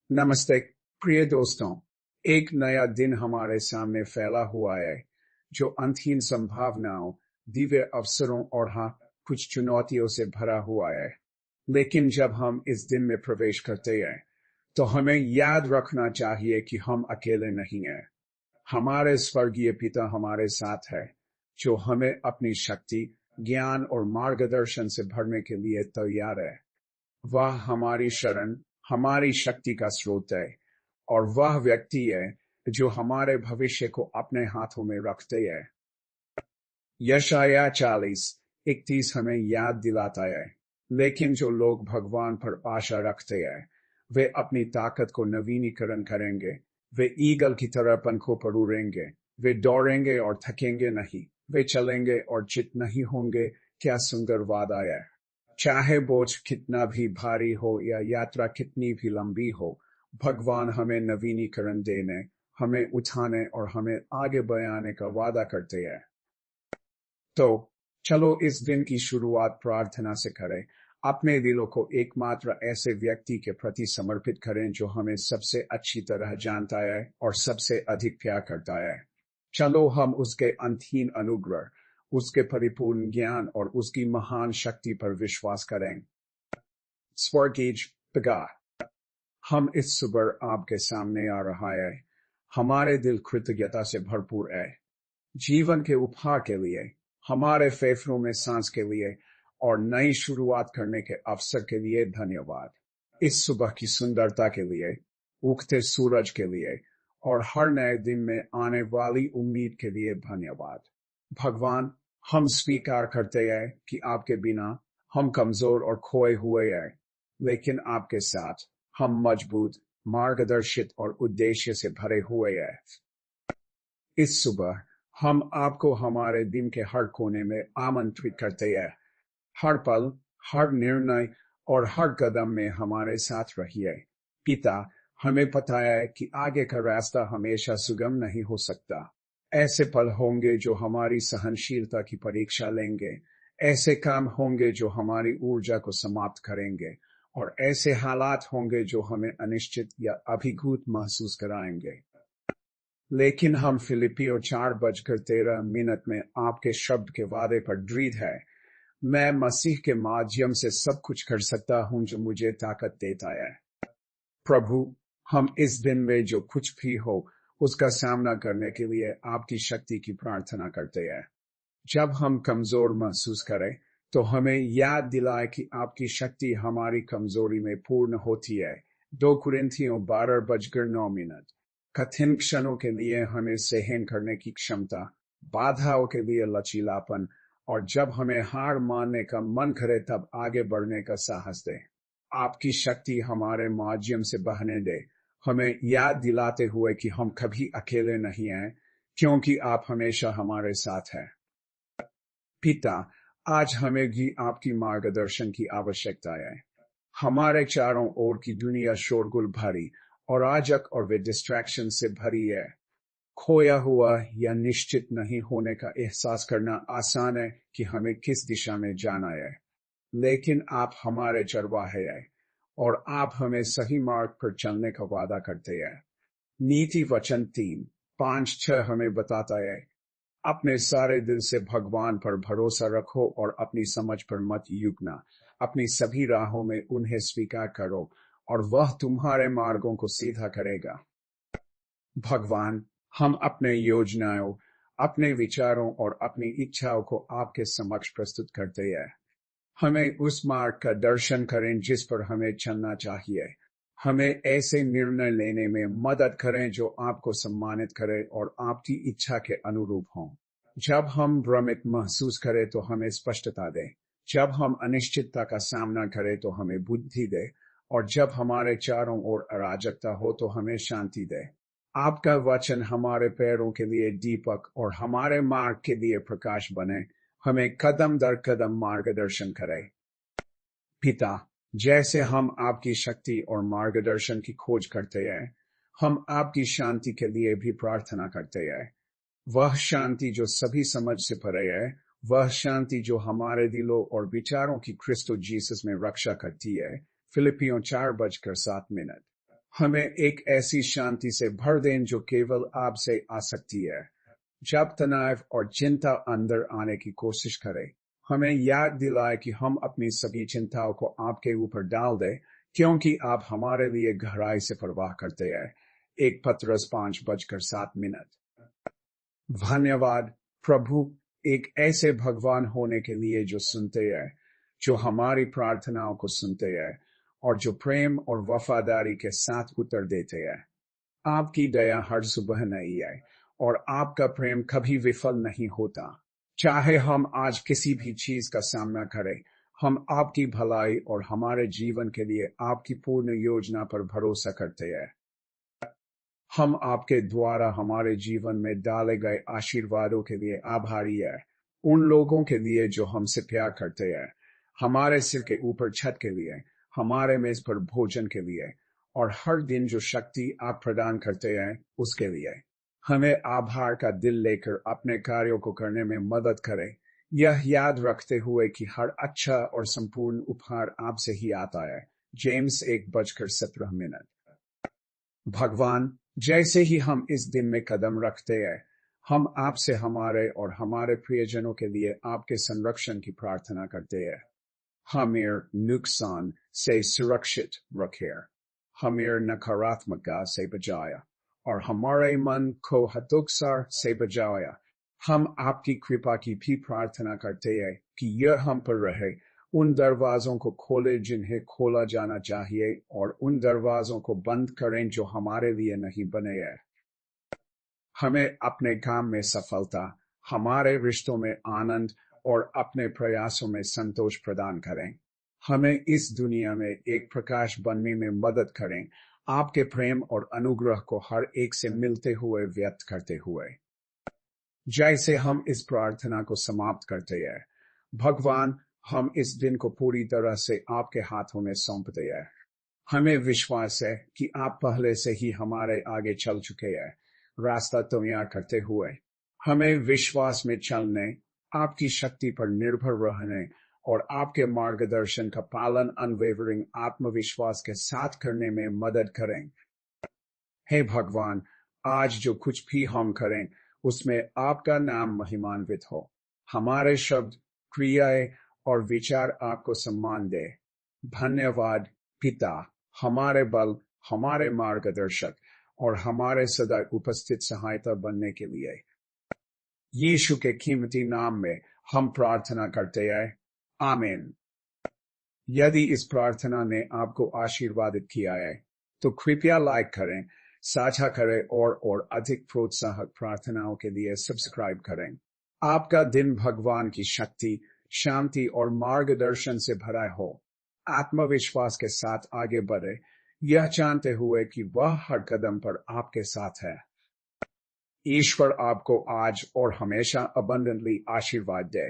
नमस्ते प्रिय दोस्तों। एक नया दिन हमारे सामने फैला हुआ है जो अंतहीन संभावनाओं, दिव्य अवसरों और हाँ, कुछ चुनौतियों से भरा हुआ है। लेकिन जब हम इस दिन में प्रवेश करते हैं तो हमें याद रखना चाहिए कि हम अकेले नहीं हैं। हमारे स्वर्गीय पिता हमारे साथ है, जो हमें अपनी शक्ति, ज्ञान और मार्गदर्शन से भरने के लिए तैयार है। वह हमारी शरण, हमारी शक्ति का स्रोत है और वह व्यक्ति है जो हमारे भविष्य को अपने हाथों में रखते हैं। यशाया 40:31 हमें याद दिलाता है, लेकिन जो लोग भगवान पर आशा रखते हैं वे अपनी ताकत को नवीनीकरण करेंगे। वे ईगल की तरह पंखों पर उड़ेंगे। वे दौड़ेंगे और थकेंगे नहीं। वे चलेंगे और चित नहीं होंगे। क्या सुंदर वादा है। चाहे बोझ कितना भी भारी हो या यात्रा कितनी भी लंबी हो, भगवान हमें नवीनीकरण देने, हमें उठाने और हमें आगे बढ़ाने का वादा करते हैं। तो चलो इस दिन की शुरुआत प्रार्थना से करें। अपने दिलों को एकमात्र ऐसे व्यक्ति के प्रति समर्पित करें जो हमें सबसे अच्छी तरह जानता है और सबसे अधिक प्यार करता है। चलो हम उसके अंतहीन अनुग्रह, उसके परिपूर्ण ज्ञान और उसकी महान शक्ति पर विश्वास करें। स्वर्गीय पिता, हम इस सुबह आपके सामने आ रहा है। हमारे दिल कृतज्ञता से भरपूर है, जीवन के उपहार के लिए, हमारे फेफड़ों में सांस के लिए और नई शुरुआत करने के अवसर के लिए धन्यवाद। इस सुबह की सुंदरता के लिए, उगते सूरज के लिए और हर नए दिन में आने वाली उम्मीद के लिए धन्यवाद। भगवान, हम स्वीकार करते हैं कि आपके बिना हम कमजोर और खोए हुए हैं, लेकिन आपके साथ हम मजबूत, मार्गदर्शित और उद्देश्य से भरे हुए हैं। इस सुबह हम आपको हमारे दिन के हर कोने में आमंत्रित करते हैं। हर पल, हर निर्णय और हर कदम में हमारे साथ रहिए। पिता, हमें पता है कि आगे का रास्ता हमेशा सुगम नहीं हो सकता। ऐसे पल होंगे जो हमारी सहनशीलता की परीक्षा लेंगे। ऐसे काम होंगे जो हमारी ऊर्जा को समाप्त करेंगे और ऐसे हालात होंगे जो हमें अनिश्चित या अभिभूत महसूस कराएंगे। लेकिन हम फिलिपियों 4:13 में आपके शब्द के वादे पर दृढ़ है। मैं मसीह के माध्यम से सब कुछ कर सकता हूं जो मुझे ताकत देता है। प्रभु, हम इस दिन में जो कुछ भी हो उसका सामना करने के लिए आपकी शक्ति की प्रार्थना करते हैं। जब हम कमजोर महसूस करें तो हमें याद दिलाए कि आपकी शक्ति हमारी कमजोरी में पूर्ण होती है। 2 कुरिन्थियों 12:9। कठिन क्षणों के लिए हमें सहन करने की क्षमता, बाधाओं के लिए लचीलापन और जब हमें हार मानने का मन करे तब आगे बढ़ने का साहस दे। आपकी शक्ति हमारे माध्यम से बहने दे, हमें याद दिलाते हुए कि हम कभी अकेले नहीं हैं, क्योंकि आप हमेशा हमारे साथ हैं। पिता, आज हमें भी आपकी मार्गदर्शन की आवश्यकता है। हमारे चारों ओर की दुनिया शोरगुल भरी और अराजक और वे डिस्ट्रैक्शन से भरी है। खोया हुआ या निश्चित नहीं होने का एहसास करना आसान है कि हमें किस दिशा में जाना है, लेकिन आप हमारे चरवाहे हैं और आप हमें सही मार्ग पर चलने का वादा करते हैं। नीति वचन 3:5-6 हमें बताता है, अपने सारे दिल से भगवान पर भरोसा रखो और अपनी समझ पर मत युगना। अपनी सभी राहों में उन्हें स्वीकार करो और वह तुम्हारे मार्गों को सीधा करेगा। भगवान, हम अपने योजनाओं, अपने विचारों और अपनी इच्छाओं को आपके समक्ष प्रस्तुत करते हैं। हमें उस मार्ग का दर्शन करें जिस पर हमें चलना चाहिए। हमें ऐसे निर्णय लेने में मदद करें जो आपको सम्मानित करें और आपकी इच्छा के अनुरूप हों। जब हम भ्रमित महसूस करें तो हमें स्पष्टता दें। जब हम अनिश्चितता का सामना करें तो हमें बुद्धि दे और जब हमारे चारों ओर अराजकता हो तो हमें शांति दे। आपका वचन हमारे पैरों के लिए दीपक और हमारे मार्ग के लिए प्रकाश बने। हमें कदम दर कदम मार्गदर्शन करें। पिता, जैसे हम आपकी शक्ति और मार्गदर्शन की खोज करते हैं, हम आपकी शांति के लिए भी प्रार्थना करते हैं। वह शांति जो सभी समझ से परे है, वह शांति जो हमारे दिलों और विचारों की क्रिस्टो जीसस में रक्षा करती है। फिलिपियों 4:7। हमें एक ऐसी शांति से भर दें जो केवल आपसे आ सकती है। जब तनाव और चिंता अंदर आने की कोशिश करें, हमें याद दिलाए कि हम अपनी सभी चिंताओं को आपके ऊपर डाल दें, क्योंकि आप हमारे लिए गहराई से परवाह करते हैं। 1 पतरस 5:07। धन्यवाद प्रभु, एक ऐसे भगवान होने के लिए जो सुनते हैं, जो हमारी प्रार्थनाओं को सुनते हैं और जो प्रेम और वफादारी के साथ उत्तर देते हैं। आपकी दया हर सुबह नई है और आपका प्रेम कभी विफल नहीं होता। चाहे हम आज किसी भी चीज का सामना करें, हम आपकी भलाई और हमारे जीवन के लिए आपकी पूर्ण योजना पर भरोसा करते हैं। हम आपके द्वारा हमारे जीवन में डाले गए आशीर्वादों के लिए आभारी है। उन लोगों के लिए जो हमसे प्यार करते हैं, हमारे सिर के ऊपर छत के लिए, हमारे मेज पर भोजन के लिए और हर दिन जो शक्ति आप प्रदान करते हैं उसके लिए। हमें आभार का दिल लेकर अपने कार्यों को करने में मदद करें, यह याद रखते हुए कि हर अच्छा और संपूर्ण उपहार आपसे ही आता है। जेम्स 1:17। भगवान, जैसे ही हम इस दिन में कदम रखते हैं, हम आपसे हमारे और हमारे प्रियजनों के लिए आपके संरक्षण की प्रार्थना करते हैं। हमें नुकसान से सुरक्षित रखें, हमें नकारात्मकता से बचाया और हमारे मन को हतोत्साह से बचाया। हम आपकी कृपा की भी प्रार्थना करते हैं कि यह हम पर रहे। उन दरवाजों को खोले जिन्हें खोला जाना चाहिए और उन दरवाजों को बंद करें जो हमारे लिए नहीं बने हैं। हमें अपने काम में सफलता, हमारे रिश्तों में आनंद और अपने प्रयासों में संतोष प्रदान करें। हमें इस दुनिया में एक प्रकाश बनने में मदद करें, आपके प्रेम और अनुग्रह को हर एक से मिलते हुए व्यक्त करते हुए। जैसे हम इस प्रार्थना को समाप्त करते हैं, भगवान, हम इस दिन को पूरी तरह से आपके हाथों में सौंपते हैं। हमें विश्वास है कि आप पहले से ही हमारे आगे चल चुके हैं, रास्ता तैयार करते हुए। हमें विश्वास में चलने, आपकी शक्ति पर निर्भर रहने और आपके मार्गदर्शन का पालन अनवेवरिंग आत्मविश्वास के साथ करने में मदद करें। हे भगवान, आज जो कुछ भी हम करें, उसमें आपका नाम महिमान्वित हो। हमारे शब्द, क्रियाएं और विचार आपको सम्मान दे। धन्यवाद पिता, हमारे बल, हमारे मार्गदर्शक और हमारे सदा उपस्थित सहायता बनने के लिए। यीशु के कीमती नाम में हम प्रार्थना करते हैं, आमीन। यदि इस प्रार्थना ने आपको आशीर्वादित किया है, तो कृपया लाइक करें, साझा करें और अधिक प्रोत्साहक प्रार्थनाओं के लिए सब्सक्राइब करें। आपका दिन भगवान की शक्ति, शांति और मार्गदर्शन से भरा हो। आत्मविश्वास के साथ आगे बढ़े, यह जानते हुए कि वह हर कदम पर आपके साथ है। ईश्वर आपको आज और हमेशा अबंडेंटली आशीर्वाद दे।